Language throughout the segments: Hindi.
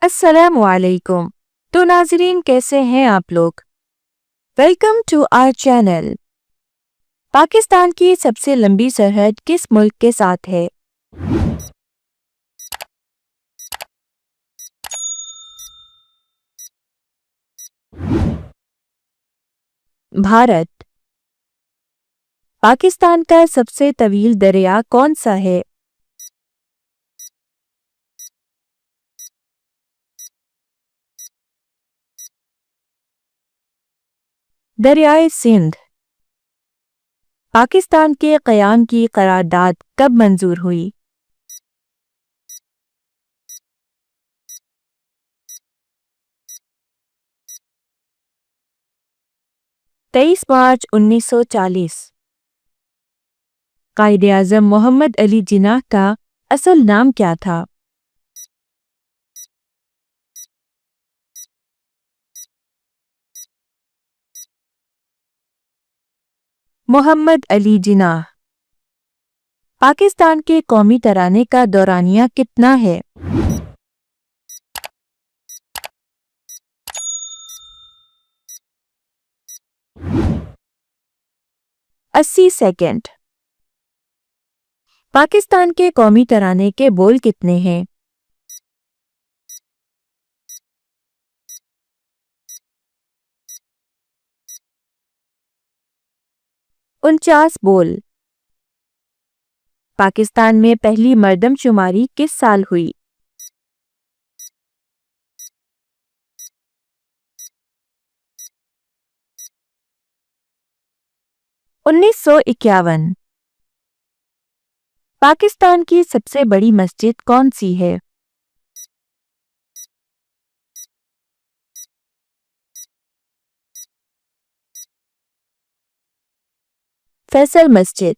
अस्सलामुअलैकुम। तो नाज़रीन, कैसे हैं आप लोग? Welcome to our channel. Pakistan की सबसे लंबी सरहद किस मुल्क के साथ है? भारत। पाकिस्तान का सबसे तवील दरिया कौन सा है? दरियाए सिंध। पाकिस्तान के क़याम की करारदाद कब मंजूर हुई? तेईस मार्च 1940। कायदे-आज़म मोहम्मद अली जिन्नाह का असल नाम क्या था? मोहम्मद अली जिन्नाह। पाकिस्तान के कौमी तराने का दौरानिया कितना है? 80 सेकंड। पाकिस्तान के कौमी तराने के बोल कितने हैं? 49 बोल। पाकिस्तान में पहली मर्दमशुमारी किस साल हुई? 1951। पाकिस्तान की सबसे बड़ी मस्जिद कौन सी है? फैसल मस्जिद।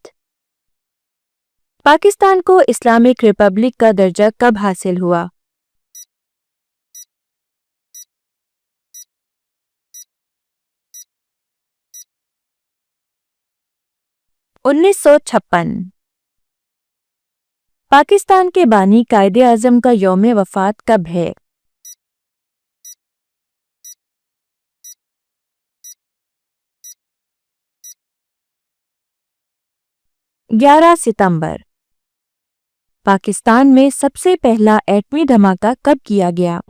पाकिस्तान को इस्लामिक रिपब्लिक का दर्जा कब हासिल हुआ? 1956। पाकिस्तान के बानी कायदे आज़म का यौम वफ़ात कब है? 11 सितंबर। पाकिस्तान में सबसे पहला एटमी धमाका कब किया गया?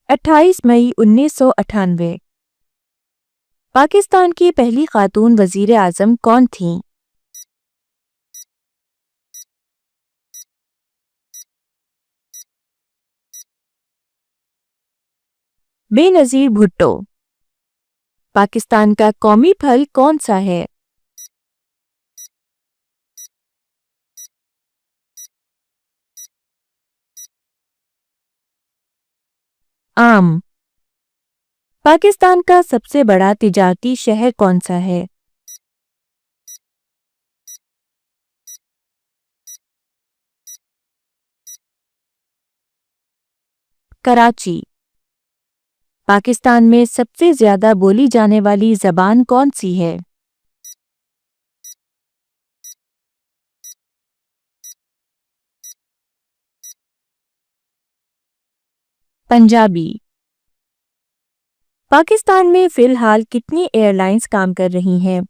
28 मई 1998। पाकिस्तान की पहली खातून वज़ीर आज़म कौन थीं? बेनज़ीर भुट्टो। पाकिस्तान का कौमी फल कौन सा है? आम। पाकिस्तान का सबसे बड़ा तिजारती शहर कौन सा है? कराची। पाकिस्तान में सबसे ज्यादा बोली जाने वाली जबान कौन सी है? पंजाबी। पाकिस्तान में फिलहाल कितनी एयरलाइंस काम कर रही हैं?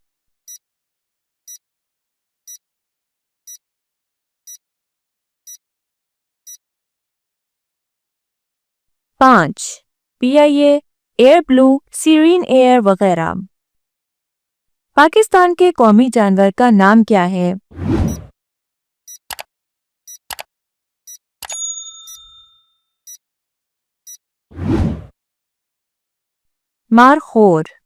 5। PIA, air blue, Serene air वगैरह। पाकिस्तान के कौमी जानवर का नाम क्या है? मारखोर।